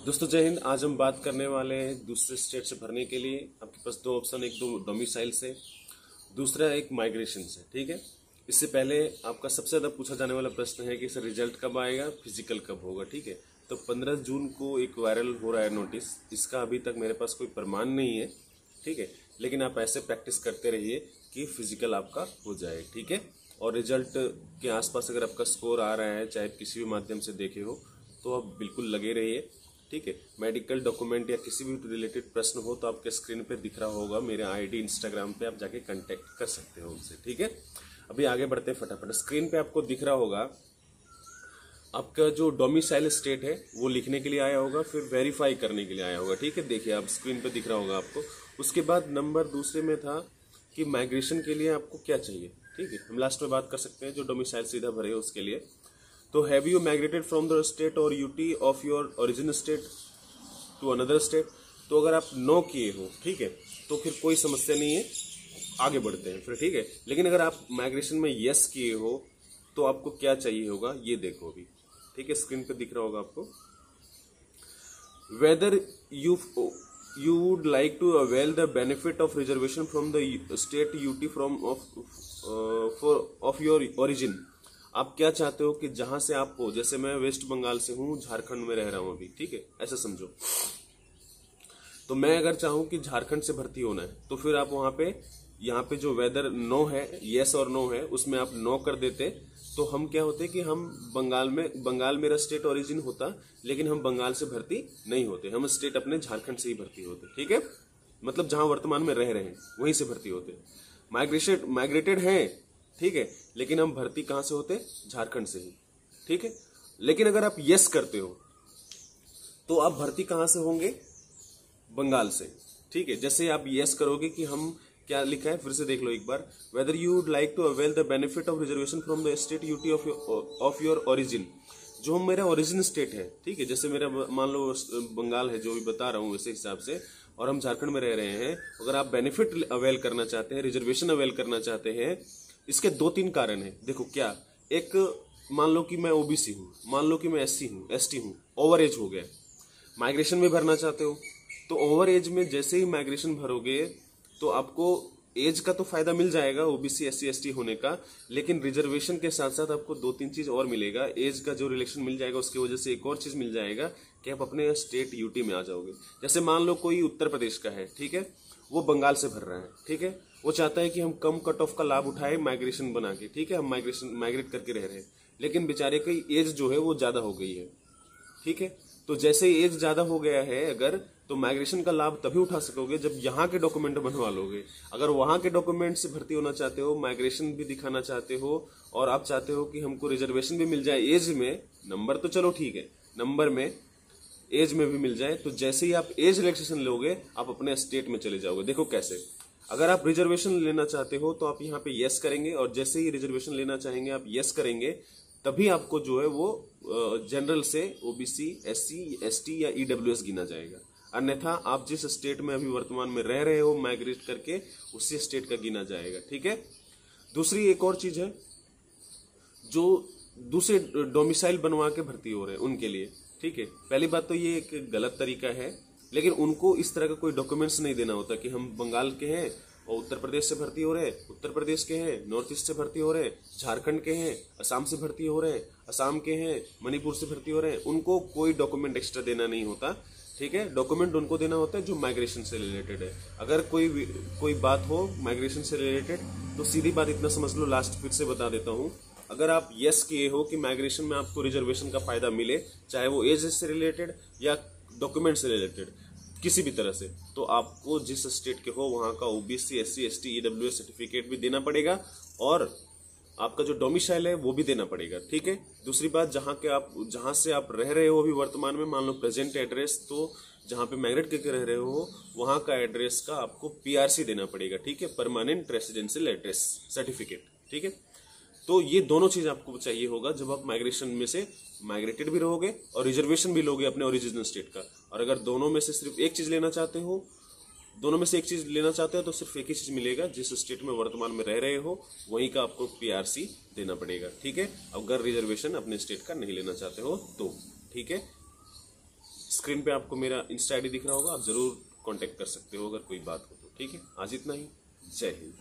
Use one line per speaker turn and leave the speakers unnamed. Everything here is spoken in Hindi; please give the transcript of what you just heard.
दोस्तों जय हिंद। आज हम बात करने वाले हैं दूसरे स्टेट से भरने के लिए। आपके पास दो ऑप्शन, एक तो डोमिसाइल से, दूसरा एक माइग्रेशन से। ठीक है, इससे पहले आपका सबसे ज्यादा पूछा जाने वाला प्रश्न है कि सर रिजल्ट कब आएगा, फिजिकल कब होगा। ठीक है, तो 15 जून को एक वायरल हो रहा है नोटिस। इसका अभी तक मेरे पास कोई प्रमाण नहीं है। ठीक है, लेकिन आप ऐसे प्रैक्टिस करते रहिए कि फिजिकल आपका हो जाए। ठीक है, और रिजल्ट के आसपास अगर आपका स्कोर आ रहा है, चाहे किसी भी माध्यम से देखे हो, तो आप बिल्कुल लगे रहिए। ठीक है, मेडिकल डॉक्यूमेंट या किसी भी रिलेटेड प्रश्न हो तो आपके स्क्रीन पे दिख रहा होगा मेरा आईडी इंस्टाग्राम पे, आप जाके कांटेक्ट कर सकते हो उनसे। ठीक है, अभी आगे बढ़ते हैं फटाफट। स्क्रीन पे आपको दिख रहा होगा आपका जो डोमिसाइल स्टेट है वो लिखने के लिए आया होगा, फिर वेरीफाई करने के लिए आया होगा। ठीक है, देखिए आप स्क्रीन पे दिख रहा होगा आपको। उसके बाद नंबर दूसरे में था कि माइग्रेशन के लिए आपको क्या चाहिए। ठीक है, हम लास्ट में बात कर सकते हैं जो डोमिसाइल सीधा भरे उसके लिए। तो have you migrated from the state और UT of your original state to another state. तो अगर आप नो किए हो, ठीक है, तो फिर कोई समस्या नहीं है, आगे बढ़ते हैं फिर। ठीक है, लेकिन अगर आप माइग्रेशन में यस किए हो तो आपको क्या चाहिए होगा ये देखो अभी। ठीक है, स्क्रीन पे दिख रहा होगा आपको। Whether you would like to avail the benefit of reservation from the state UT from of your origin। आप क्या चाहते हो कि जहां से आपको, जैसे मैं वेस्ट बंगाल से हूं, झारखंड में रह रहा हूं अभी। ठीक है, ऐसा समझो। तो मैं अगर चाहूं कि झारखंड से भर्ती होना है तो फिर आप वहां पे, यहाँ पे जो वेदर नो है, यस और नो है, उसमें आप नो कर देते तो हम क्या होते कि हम बंगाल मेरा स्टेट ओरिजिन होता, लेकिन हम बंगाल से भर्ती नहीं होते, हम स्टेट अपने झारखंड से ही भर्ती होते। ठीक है, मतलब जहां वर्तमान में रह रहे हैं वहीं से भर्ती होते। माइग्रेटेड हैं, ठीक है, लेकिन हम भर्ती कहां से होते, झारखंड से ही। ठीक है, लेकिन अगर आप यस करते हो तो आप भर्ती कहां से होंगे, बंगाल से। ठीक है, जैसे आप यस करोगे कि हम, क्या लिखा है फिर से देख लो एक बार, whether you would like to avail the benefit of reservation from the state UT of your origin. जो मेरा ओरिजिन स्टेट है, ठीक है, जैसे मेरा मान लो बंगाल है, जो भी बता रहा हूं वैसे हिसाब से, और हम झारखंड में रह रहे हैं। अगर आप बेनिफिट अवेल करना चाहते हैं, रिजर्वेशन अवेल करना चाहते हैं, इसके 2-3 कारण है। देखो क्या, एक मान लो कि मैं ओबीसी हूं, मान लो कि मैं एससी हूं, एसटी हूं, ओवर एज हो गया, माइग्रेशन में भरना चाहते हो तो ओवर एज में जैसे ही माइग्रेशन भरोगे तो आपको एज का तो फायदा मिल जाएगा, ओबीसी एससी एसटी होने का, लेकिन रिजर्वेशन के साथ साथ आपको 2-3 चीज और मिलेगा। एज का जो रिलेक्शन मिल जाएगा उसकी वजह से एक और चीज मिल जाएगा कि आप अपने स्टेट यूटी में आ जाओगे। जैसे मान लो कोई उत्तर प्रदेश का है, ठीक है, वो बंगाल से भर रहा है, ठीक है, वो चाहता है कि हम कम कट ऑफ का लाभ उठाए माइग्रेशन बना के। ठीक है, हम माइग्रेट करके रह रहे हैं, लेकिन बेचारे की एज जो है वो ज्यादा हो गई है। ठीक है, तो जैसे एज ज्यादा हो गया है अगर, तो माइग्रेशन का लाभ तभी उठा सकोगे जब यहाँ के डॉक्यूमेंट बनवा लोगे। अगर वहां के डॉक्यूमेंट से भर्ती होना चाहते हो, माइग्रेशन भी दिखाना चाहते हो, और आप चाहते हो कि हमको रिजर्वेशन भी मिल जाए एज में, नंबर तो चलो ठीक है, नंबर में एज में भी मिल जाए, तो जैसे ही आप एज रिलैक्सेशन लोगे आप अपने स्टेट में चले जाओगे। देखो कैसे, अगर आप रिजर्वेशन लेना चाहते हो तो आप यहाँ पे यस करेंगे, और जैसे ही रिजर्वेशन लेना चाहेंगे आप यस करेंगे, तभी आपको जो है वो जनरल से ओबीसी एससी एसटी या ईडब्ल्यूएस गिना जाएगा। अन्यथा आप जिस स्टेट में अभी वर्तमान में रह रहे हो माइग्रेट करके, उसी स्टेट का गिना जाएगा। ठीक है, दूसरी एक और चीज है, जो दूसरे डोमिसाइल बनवा के भर्ती हो रहे हैं उनके लिए। ठीक है, पहली बात तो ये एक गलत तरीका है, लेकिन उनको इस तरह का कोई डॉक्यूमेंट्स नहीं देना होता कि हम बंगाल के हैं और उत्तर प्रदेश से भर्ती हो रहे हैं, उत्तर प्रदेश के हैं, नॉर्थ ईस्ट से भर्ती हो रहे हैं, झारखंड के हैं, असम से भर्ती हो रहे हैं, असम के हैं, मणिपुर से भर्ती हो रहे हैं। उनको कोई डॉक्यूमेंट एक्स्ट्रा देना नहीं होता। ठीक है, डॉक्यूमेंट उनको देना होता है जो माइग्रेशन से रिलेटेड है। अगर कोई बात हो माइग्रेशन से रिलेटेड तो सीधी बात इतना समझ लो, लास्ट फिर से बता देता हूं, अगर आप यस किए हो कि माइग्रेशन में आपको रिजर्वेशन का फायदा मिले, चाहे वो एज से रिलेटेड या डॉक्यूमेंट से रिलेटेड किसी भी तरह से, तो आपको जिस स्टेट के हो वहां का OBC SC ST EWS certificate भी देना पड़ेगा, और आपका जो डोमिसाइल है वो भी देना पड़ेगा। ठीक है, दूसरी बात, जहां से आप रह रहे हो अभी वर्तमान में, मान लो प्रेजेंट एड्रेस, तो जहां पे माइग्रेट करके रह रहे हो वहां का एड्रेस का आपको पीआरसी देना पड़ेगा। ठीक है, परमानेंट रेसिडेंशियल एड्रेस सर्टिफिकेट। ठीक है, तो ये दोनों चीज आपको चाहिए होगा जब आप माइग्रेशन में से माइग्रेटेड भी रहोगे और रिजर्वेशन भी लोगे अपने ओरिजिनल स्टेट का। और अगर दोनों में से सिर्फ एक चीज लेना चाहते हो, तो सिर्फ एक ही चीज मिलेगा, जिस स्टेट में वर्तमान में रह रहे हो वहीं का आपको पीआरसी देना पड़ेगा। ठीक है, अगर रिजर्वेशन अपने स्टेट का नहीं लेना चाहते हो तो। ठीक है, स्क्रीन पे आपको मेरा इंस्टा आईडी दिख रहा होगा, आप जरूर कांटेक्ट कर सकते हो अगर कोई बात हो तो। ठीक है, आज इतना ही। जय हिंद।